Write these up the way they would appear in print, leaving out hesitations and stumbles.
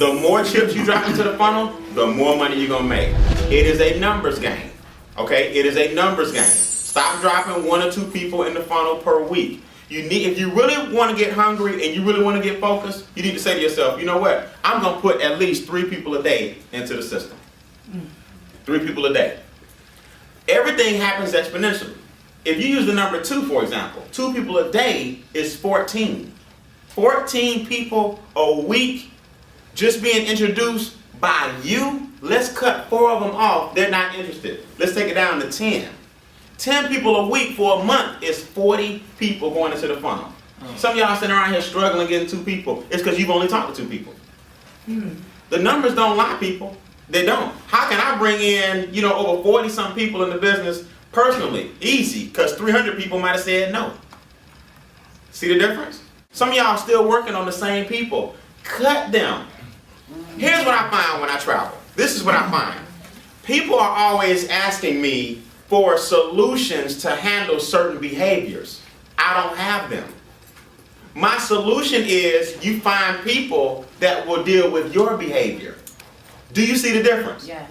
The more chips you drop into the funnel, the more money you're gonna make. It is a numbers game, okay? It is a numbers game. Stop dropping 1 or 2 people in the funnel per week. If you really want to get hungry and you really want to get focused, you need to say to yourself, you know what? I'm gonna put at least 3 people a day into the system. 3 people a day. Everything happens exponentially. If you use the number 2, for example, 2 people a day is 14. 14 people a week just being introduced by you. Let's cut 4 of them off. They're not interested. Let's take it down to 10. 10 people a week for a month is 40 people going into the funnel. Some of y'all sitting around here struggling getting 2 people. It's because you've only talked to 2 people. The numbers don't lie, people. They don't. How can I bring in, over 40-some people in the business personally? Easy, because 300 people might have said no. See the difference? Some of y'all still working on the same people. Cut them. Here's what I find when I travel. This is what I find. People are always asking me for solutions to handle certain behaviors. I don't have them. My solution is you find people that will deal with your behavior. Do you see the difference? Yes.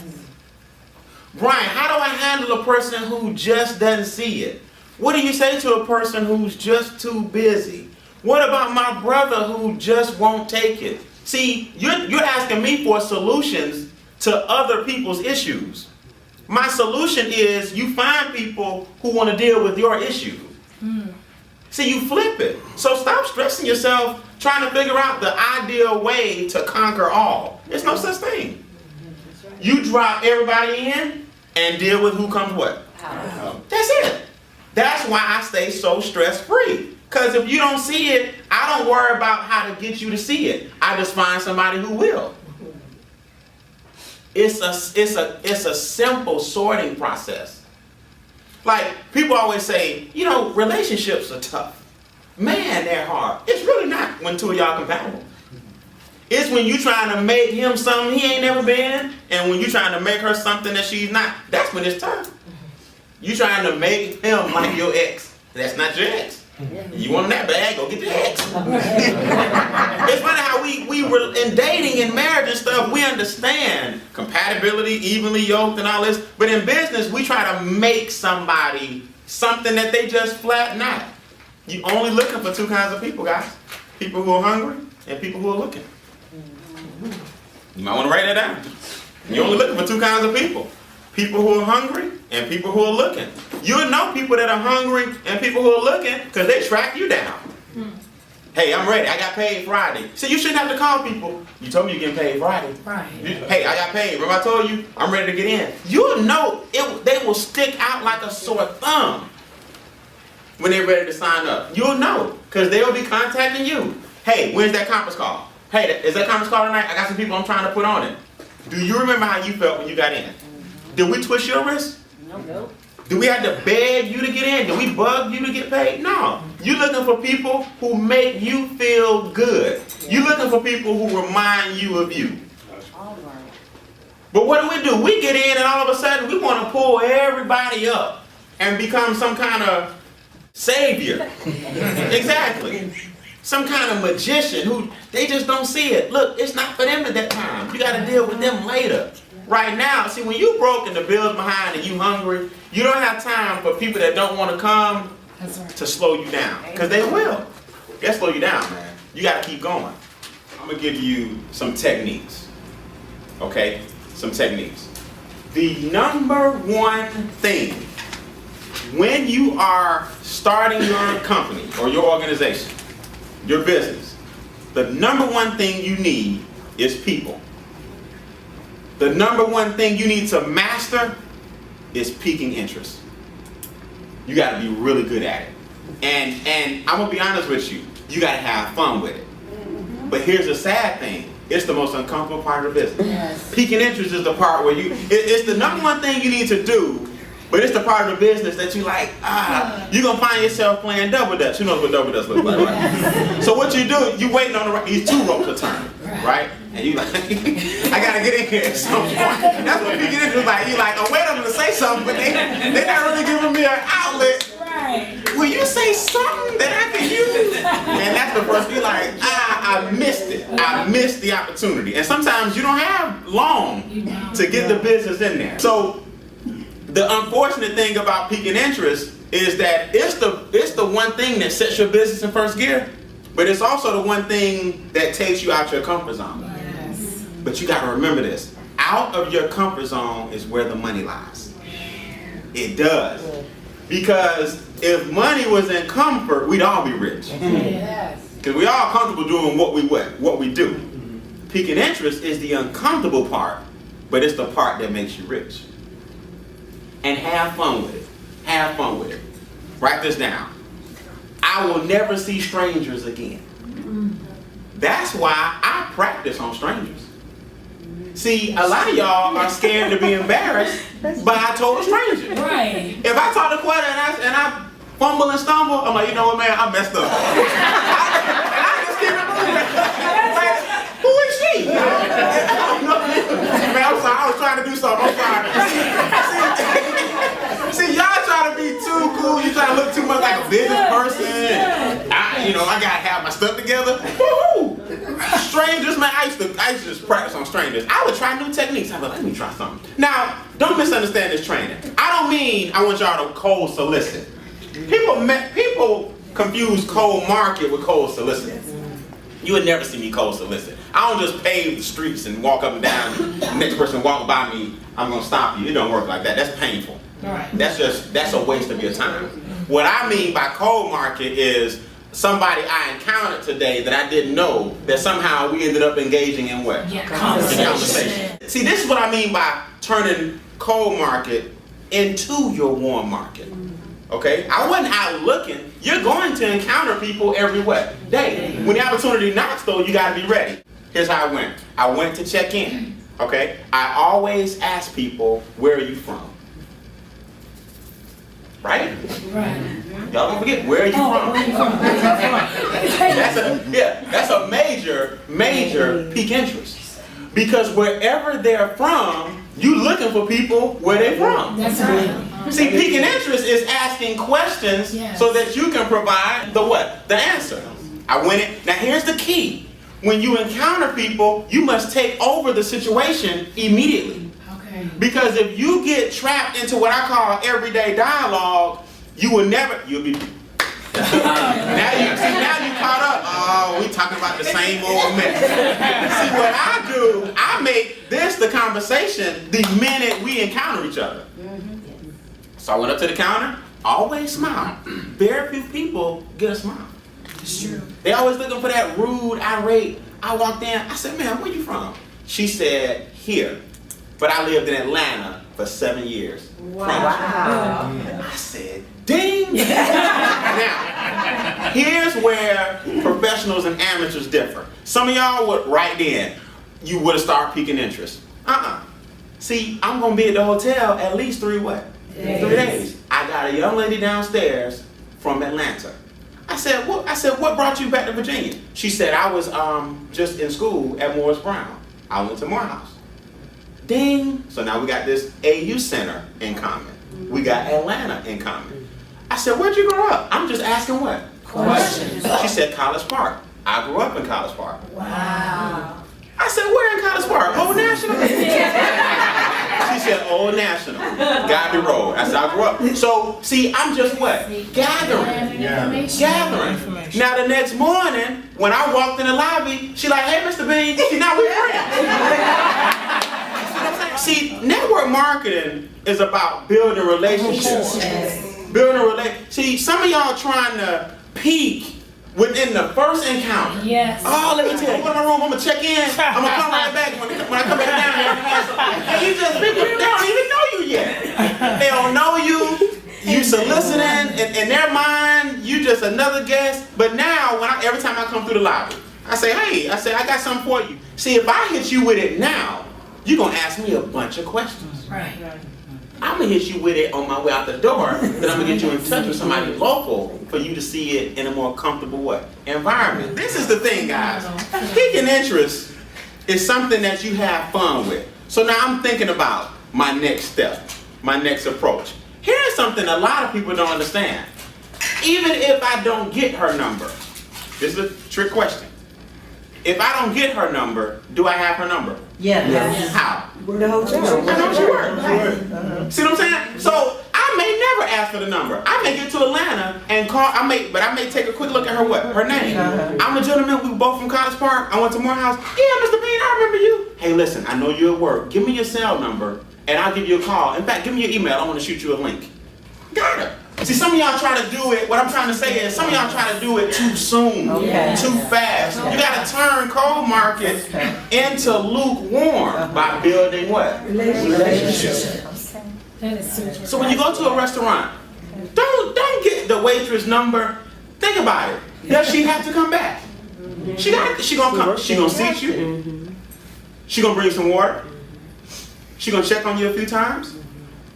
Brian, how do I handle a person who just doesn't see it? What do you say to a person who's just too busy? What about my brother who just won't take it? See, you're asking me for solutions to other people's issues. My solution is you find people who want to deal with your issues. See, you flip it. So stop stressing yourself trying to figure out the ideal way to conquer all. There's no such thing. You drop everybody in and deal with who comes what. That's it. That's why I stay so stress-free. Because if you don't see it, I don't worry about how to get you to see it. I just find somebody who will. It's a simple sorting process. Like, people always say, relationships are tough. Man, they're hard. It's really not when 2 of y'all compatible. It's when you trying to make him something he ain't never been, and when you trying to make her something that she's not. That's when it's tough. You trying to make him like your ex. That's not your ex. You want him that bad, go get your ex. It's funny how we were in dating and marriage and stuff, we understand compatibility, evenly yoked and all this, but in business, we try to make somebody something that they just flat not. You only looking for 2 kinds of people, guys. People who are hungry and people who are looking. You might want to write that down. You're only looking for 2 kinds of people. People who are hungry and people who are looking. You'll know people that are hungry and people who are looking because they track you down. Hey, I'm ready. I got paid Friday. See, you shouldn't have to call people. You told me you're getting paid Friday. Hey, I got paid. Remember I told you I'm ready to get in. You'll know they will stick out like a sore thumb when they're ready to sign up. You'll know because they'll be contacting you. Hey, when's that conference call? Hey, is that conference call tonight? I got some people I'm trying to put on it. Do you remember how you felt when you got in? Did we twist your wrist? No. Do we have to beg you to get in? Did we bug you to get paid? No. You're looking for people who make you feel good. You're looking for people who remind you of you. All right. But what do? We get in and all of a sudden we want to pull everybody up and become some kind of savior. Exactly. Some kind of magician who they just don't see it. Look, it's not for them at that time. You got to deal with them later. Right now, see, when you broke and the bill's behind and you hungry, you don't have time for people that don't want to come to slow you down. Because they will. They'll slow you down, man. You got to keep going. I'm going to give you some techniques. Okay? Some techniques. The number one thing when you are starting your company or your organization, your business, the number one thing you need is people. The number one thing you need to master is piquing interest. You got to be really good at it. And I'm going to be honest with you, you got to have fun with it. But here's the sad thing. It's the most uncomfortable part of the business. Yes. Piquing interest is the part where it's the number one thing you need to do, but it's the part of the business that you like, you're going to find yourself playing double dutch. Who knows what double dutch looks like, right? So what you do, you waiting on these 2 ropes to turn, right? And you like, I got to get in here at some point. That's what piquing interest is like. You like, oh wait, I'm going to say something, but they're not really giving me an outlet. Right. Will you say something that I can use? And that's the first, you're like, I missed it. I missed the opportunity. And sometimes you don't have long to get the business in there. So the unfortunate thing about Piquing Interest is that it's the one thing that sets your business in first gear, but it's also the one thing that takes you out your comfort zone. Yes. But you got to remember this. Out of your comfort zone is where the money lies. It does. Because if money was in comfort, we'd all be rich. Yes. Because we all comfortable doing what we do. Piquing Interest is the uncomfortable part, but it's the part that makes you rich. And have fun with it. Have fun with it. Write this down. I will never see strangers again. That's why I practice on strangers. See, a lot of y'all are scared to be embarrassed by a total stranger. Right. If I talk to Quetta and I fumble and stumble, I'm like, you know what, man, I messed up. And I just keep it moving. Like, who is she? Man, I'm sorry, I was trying to do something. I'm sorry. See, y'all try to be too cool. You try to look too much like a business person. I gotta have my stuff together. Woohoo! Strangers, man, I used to just practice on strangers. I would try new techniques. I'd be like, let me try something. Now, don't misunderstand this training. I don't mean I want y'all to cold solicit. People confuse cold market with cold solicit. You would never see me cold solicit. I don't just pave the streets and walk up and down. The next person walk by me, I'm gonna stop you. It don't work like that. That's painful. Right. That's a waste of your time. What I mean by cold market is somebody I encountered today that I didn't know, that somehow we ended up engaging in what? Yeah, Conversation. See, this is what I mean by turning cold market into your warm market. Okay? I wasn't out looking. You're going to encounter people every day. When the opportunity knocks, though, you got to be ready. Here's how I went. I went to check in. Okay? I always ask people, where are you from? Right? Right. Y'all don't forget, where are you from? That's a major peak interest. Because wherever they're from, you looking for people where they're from. That's right. See, piquing interest is asking questions so that you can provide the what? The answer. I went in. Now here's the key. When you encounter people, you must take over the situation immediately. Because if you get trapped into what I call everyday dialogue, you'll be now you caught up. Oh, we talking about the same old mess. See, what I do, I make this the conversation the minute we encounter each other. So I went up to the counter, always smile. Very few people get a smile. It's true. They always looking for that rude, irate. I walked in, I said, man, where you from? She said, here. But I lived in Atlanta for 7 years. Wow. I said, ding! Now, here's where professionals and amateurs differ. Some of y'all would right then, you would have started piquing interest. See, I'm gonna be at the hotel at least 3 what? 3 days. I got a young lady downstairs from Atlanta. I said, what brought you back to Virginia? She said, I was just in school at Morris Brown. I went to Morehouse. Ding! So now we got this AU Center in common. We got Atlanta in common. I said, where'd you grow up? I'm just asking what? Questions. She said, College Park. I grew up in College Park. Wow. I said, where in College Park? Old National? She said, Old National. Gabby Road. I said, I grew up. So, see, I'm just what? Gathering. Gathering. Now, the next morning, when I walked in the lobby, she like, hey, Mr. Beane, now we friends. See, network marketing is about building relationships. See, some of y'all trying to peak within the first encounter. Yes. Oh, let me tell you. Go in my room, I'm going to check in. I'm going to come right back when I come back down here. And you just, people, they don't even know you yet. They don't know you. You soliciting. In their mind, you just another guest. But now, every time I come through the lobby, I say, hey, I got something for you. See, if I hit you with it now, you're going to ask me a bunch of questions. Right. I'm going to hit you with it on my way out the door, then I'm going to get you in touch with somebody local for you to see it in a more comfortable environment. This is the thing, guys. Piquing interest is something that you have fun with. So now I'm thinking about my next step, my next approach. Here's something a lot of people don't understand. Even if I don't get her number, this is a trick question. if I don't get her number, do I have her number? Yes. How? The hotel. I know she works. See what I'm saying? So I may never ask for the number. I may get to Atlanta and call. But I may take a quick look at her name. I'm a gentleman. We were both from College Park. I went to Morehouse. Yeah, Mr. Beane, I remember you. Hey, listen, I know you're at work. Give me your cell number and I'll give you a call. In fact, give me your email. I want to shoot you a link. Got her. See, some of y'all try to do it. What I'm trying to say is, some of y'all try to do it too soon, too fast. You got to turn cold market into lukewarm by building what? Relationships. So when you go to a restaurant, don't get the waitress number. Think about it. Does she have to come back? She gonna come. She gonna seat you. She gonna bring some water. She gonna check on you a few times.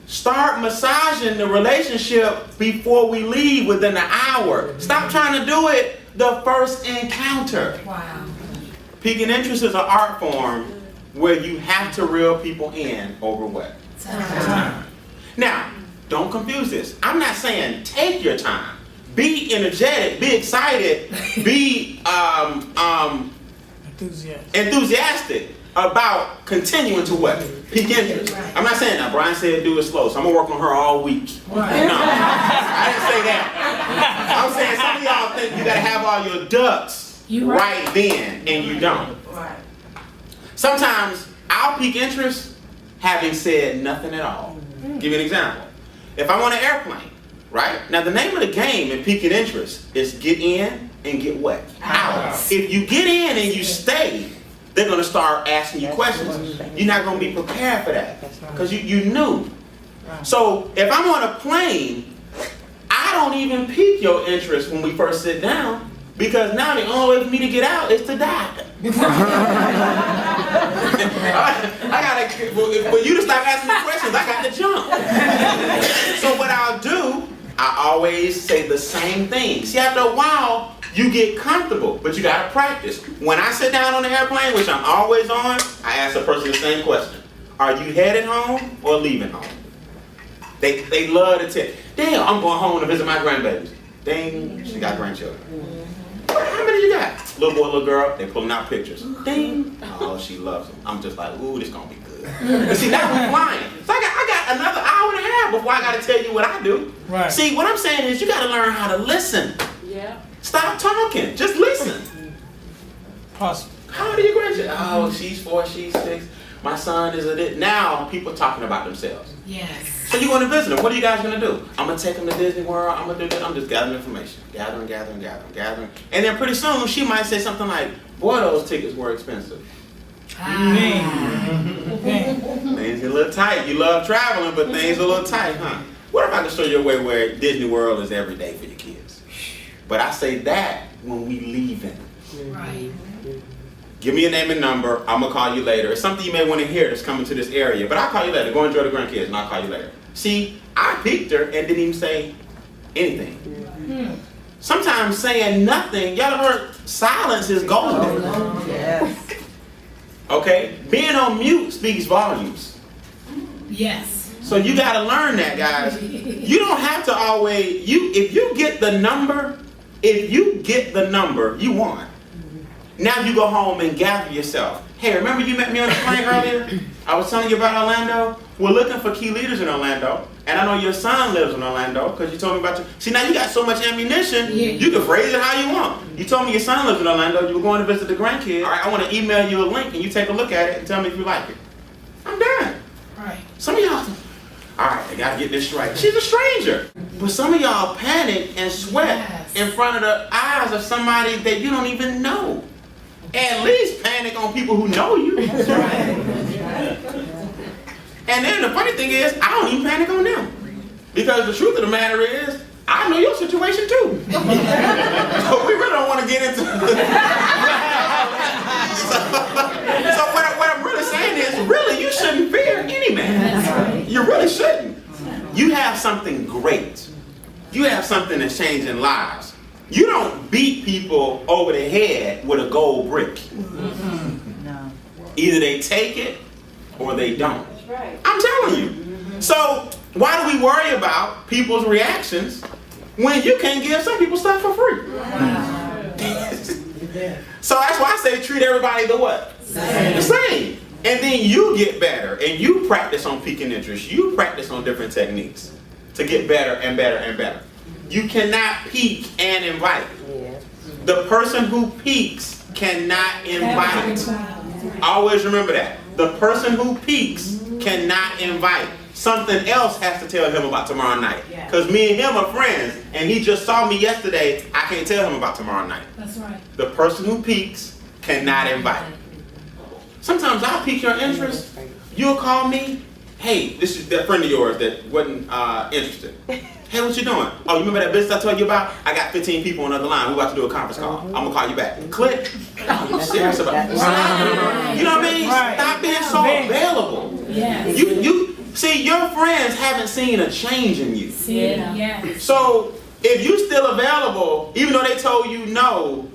Start massaging the relationship before we leave within an hour. Stop trying to do it the first encounter. Wow. Piquing interest is an art form where you have to reel people in over what? Time. Now, don't confuse this. I'm not saying take your time. Be energetic, be excited, be enthusiastic about continuing to what? Pique interest. I'm not saying that. Brian said do it slow, so I'm going to work on her all week. Right. No, I didn't say that. I'm saying some of y'all think you got to have all your ducks right then, and you don't. Right. Sometimes I'll pique interest having said nothing at all. Give you an example. If I'm on an airplane, right? Now the name of the game in piquing interest is get in and get what? Out. If you get in and you stay, they're going to start asking you questions. You're not going to be prepared for that because you knew. So if I'm on a plane, I don't even pique your interest when we first sit down because now the only way for me to get out is to die. I gotta, for you to stop asking me questions, I got to jump. So what I'll do, I always say the same thing. See, after a while, you get comfortable, but you gotta practice. When I sit down on the airplane, which I'm always on, I ask the person the same question. Are you headed home or leaving home? They love to tell. Damn, I'm going home to visit my grandbabies. Ding, she got grandchildren. How many you got? Little boy, little girl, they pulling out pictures. Ding. Oh, she loves them. I'm just like, ooh, this gonna be good. But see, now we're flying. So I got another hour and a half before I gotta tell you what I do. Right. See, what I'm saying is you gotta learn how to listen. Yeah. Stop talking. Just listen. Pause. How old are your grandchildren? Oh, she's 4, she's 6. My son is a this. Now people talking about themselves. Yes. So you're going to visit them. What are you guys going to do? I'm going to take them to Disney World. I'm going to do this. I'm just gathering information. Gathering. And then pretty soon she might say something like, boy, those tickets were expensive. Things are a little tight. You love traveling, but things are a little tight, huh? What if I can show you a way where Disney World is every day for your kids? But I say that when we leaving. Right. Give me your name and number. I'm going to call you later. It's something you may want to hear that's coming to this area. But I'll call you later. Go enjoy the grandkids and I'll call you later. See, I picked her and didn't even say anything. Sometimes saying nothing, y'all have heard silence is golden. Yes. Okay? Being on mute speaks volumes. Yes. So you got to learn that, guys. You don't have to always, if you get the number, you won. Now you go home and gather yourself. Hey, remember you met me on the plane earlier? I was telling you about Orlando. We're looking for key leaders in Orlando. And I know your son lives in Orlando because you told me about your... See, now you got so much ammunition, you can phrase it how you want. You told me your son lives in Orlando. You were going to visit the grandkids. All right, I want to email you a link and you take a look at it and tell me if you like it. I'm done. Right. Some of y'all... All right, I got to get this straight. She's a stranger. But some of y'all panic and sweat in front of the eyes of somebody that you don't even know. At least panic on people who know you. That's right. And then the funny thing is, I don't even panic on them. Because the truth of the matter is, I know your situation too. So we really don't want to get into So what I'm really saying is, really, you shouldn't fear any man. You really shouldn't. You have something great. You have something that's changing lives. You don't beat people over the head with a gold brick. No. Either they take it or they don't. That's right. I'm telling you. So why do we worry about people's reactions when you can give some people stuff for free? Wow. So that's why I say treat everybody the what? The same. And then you get better and you practice on piquing interest. You practice on different techniques to get better and better and better. You cannot pique and invite. The person who piques cannot invite. Always remember that. The person who piques cannot invite. Something else has to tell him about tomorrow night. Because me and him are friends, and he just saw me yesterday. I can't tell him about tomorrow night. That's right. The person who piques cannot invite. Sometimes I'll pique your interest. You'll call me. Hey, this is that friend of yours that wasn't interested. Hey, what you doing? Oh, you remember that business I told you about? I got 15 people on the other line. We're about to do a conference call. I'm going to call you back. Click. Oh, you serious about it? You know what I mean? Stop being so available. Yes. You see, your friends haven't seen a change in you. Yes. So if you still available, even though they told you no,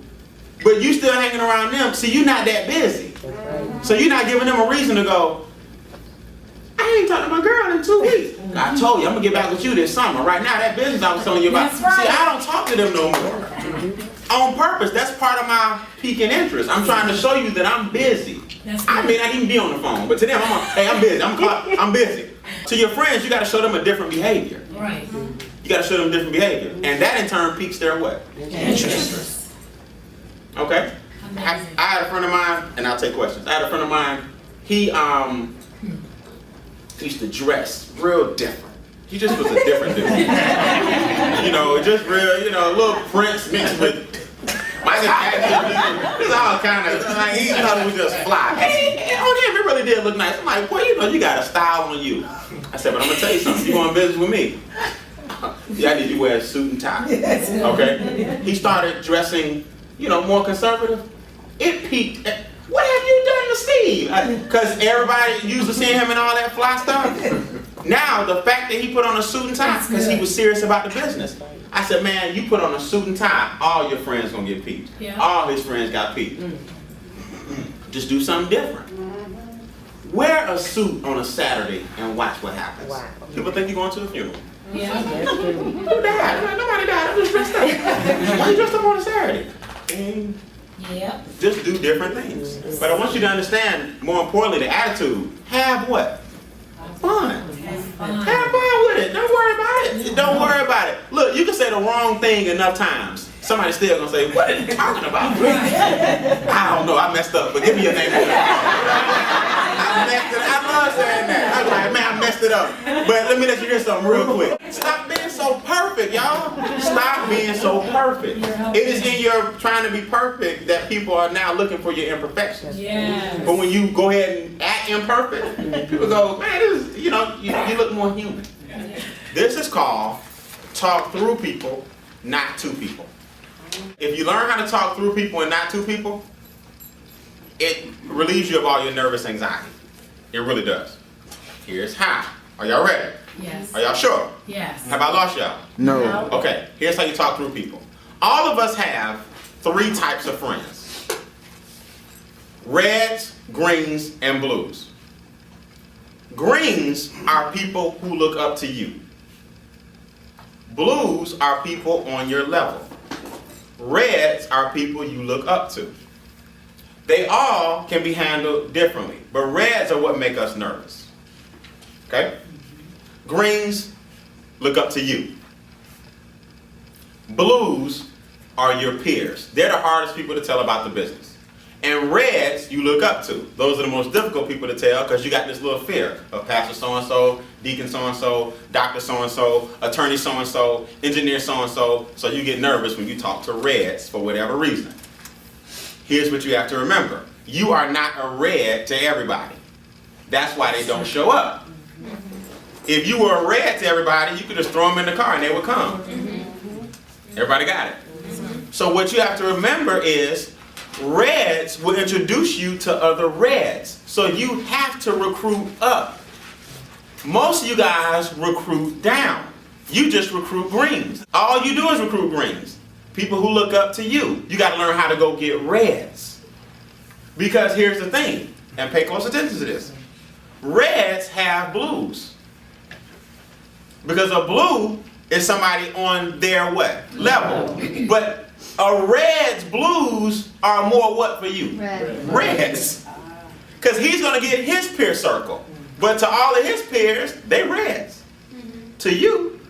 but you still hanging around them, see, you're not that busy. So you're not giving them a reason to go, I ain't talked to my girl in 2 weeks. I told you, I'm going to get back with you this summer. Right now, that business I was telling you about, That's right. see, I don't talk to them no more. On purpose, that's part of my piquing interest. I'm trying to show you that I'm busy. I may not even be on the phone, but to them, I'm busy. I'm busy. To your friends, you got to show them a different behavior. Right. You got to show them different behavior. And that in turn piques their what? Interest. Okay? I had a friend of mine, and I'll take questions. I had a friend of mine, he used to dress real different. He just was a different dude. You know, just real, you know, a little Prince mixed with Michael Jackson. It's all kind of, like, he thought it was just fly. And on him, it really did look nice. I'm like, boy, you know, you got a style on you. I said, but I'm going to tell you something. You going to business with me? Yeah, I need you to wear a suit and tie. Okay? He started dressing, you know, more conservative. It peaked. What have you done to Steve? Because everybody used to seeing him in all that fly stuff. Now, the fact that he put on a suit and tie, because he was serious about the business. I said, man, you put on a suit and tie, all your friends gonna get peaked. Yeah. All his friends got peaked. Just do something different. Wear a suit on a Saturday and watch what happens. Wow. People think you're going to a funeral. Yeah. Who died? Nobody died. I'm just dressed up. Why you dressed up on a Saturday? And Yep. just do different things. But I want you to understand, more importantly, the attitude. Have what? Fun. Have fun with it. Don't worry about it. Don't worry about it. Look, you can say the wrong thing enough times. Somebody's still gonna say, what are you talking about? I don't know, I messed up, but give me your name. I messed it up. I love saying that. I'm like, man, I messed it up. But let me let you hear something real quick. Stop being so perfect, y'all. Stop being so perfect. It is in your trying to be perfect that people are now looking for your imperfections. Yes. But when you go ahead and act imperfect, people go, man, this is, you know, you look more human. This is called talk through people, not to people. If you learn how to talk through people and not to people, it relieves you of all your nervous anxiety. It really does. Here's how. Are y'all ready? Yes. Are y'all sure? Yes. Have I lost y'all? No. Okay, here's how you talk through people. All of us have 3 types of friends. Reds, greens, and blues. Greens are people who look up to you. Blues are people on your level. Reds are people you look up to. They all can be handled differently, but reds are what make us nervous. Okay? Greens look up to you. Blues are your peers. They're the hardest people to tell about the business. And reds you look up to. Those are the most difficult people to tell because you got this little fear of pastor so-and-so, deacon so-and-so, doctor so-and-so, attorney so-and-so, engineer so-and-so. So you get nervous when you talk to reds for whatever reason. Here's what you have to remember. You are not a red to everybody. That's why they don't show up. If you were a red to everybody, you could just throw them in the car and they would come. Everybody got it? So what you have to remember is reds will introduce you to other reds. So you have to recruit up. Most of you guys recruit down. You just recruit greens. All you do is recruit greens. People who look up to you. You got to learn how to go get reds. Because here's the thing, and pay close attention to this. Reds have blues. Because a blue is somebody on their what? Level. But A red's blues are more what for you? Reds. Because he's going to get his peer circle. But to all of his peers, they reds. To you.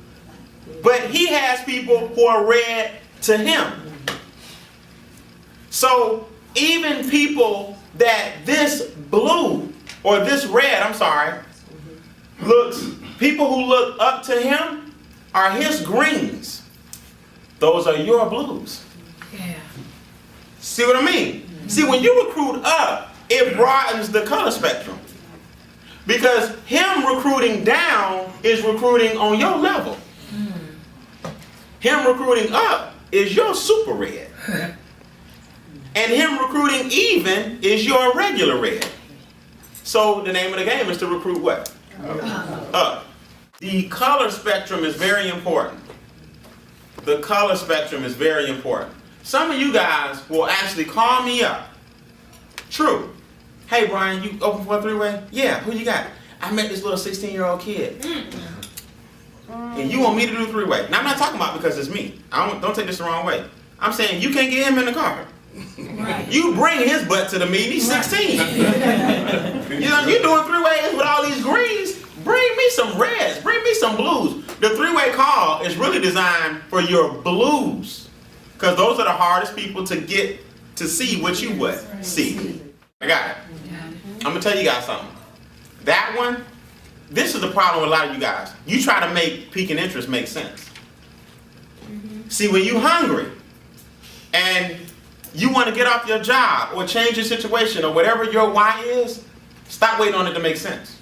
But he has people who are red to him. So even people that this blue, or this red, I'm sorry, people who look up to him are his greens. Those are your blues. Yeah. See what I mean? See, when you recruit up, it broadens the color spectrum. Because him recruiting down is recruiting on your level. Him recruiting up is your super red. And him recruiting even is your regular red. So the name of the game is to recruit what? Up. The color spectrum is very important. The color spectrum is very important. Some of you guys will actually call me up. True. Hey Brian, you open for a three-way? Yeah, who you got? I met this little 16-year-old kid. And you want me to do three-way. Now I'm not talking about because it's me. Don't take this the wrong way. I'm saying you can't get him in the car. Right. You bring his butt to the meeting, he's 16. You know, you're doing three-ways with all these greens. Bring me some reds, bring me some blues. The three-way call is really designed for your blues. Because those are the hardest people to get to see what you would see. I got it. I'm going to tell you guys something. That one, this is the problem with a lot of you guys. You try to make Piquing Interest make sense. See, when you're hungry and you want to get off your job or change your situation or whatever your why is, stop waiting on it to make sense.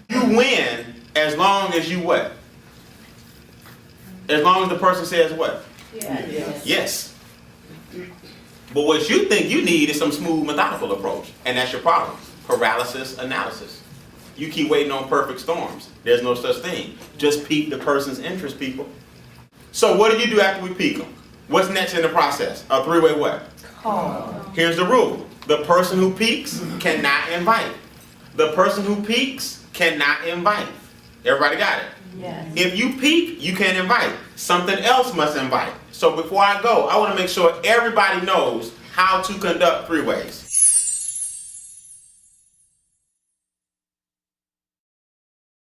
You win as long as you what? As long as the person says what? Yes. But what you think you need is some smooth, methodical approach. And that's your problem. Paralysis analysis. You keep waiting on perfect storms. There's no such thing. Just pique the person's interest, people. So what do you do after we pique them? What's next in the process? A three-way what? Call. Here's the rule. The person who piques cannot invite. The person who piques cannot invite. Everybody got it? Yes. If you pique, you can't invite. Something else must invite. So before I go, I want to make sure everybody knows how to conduct three-ways.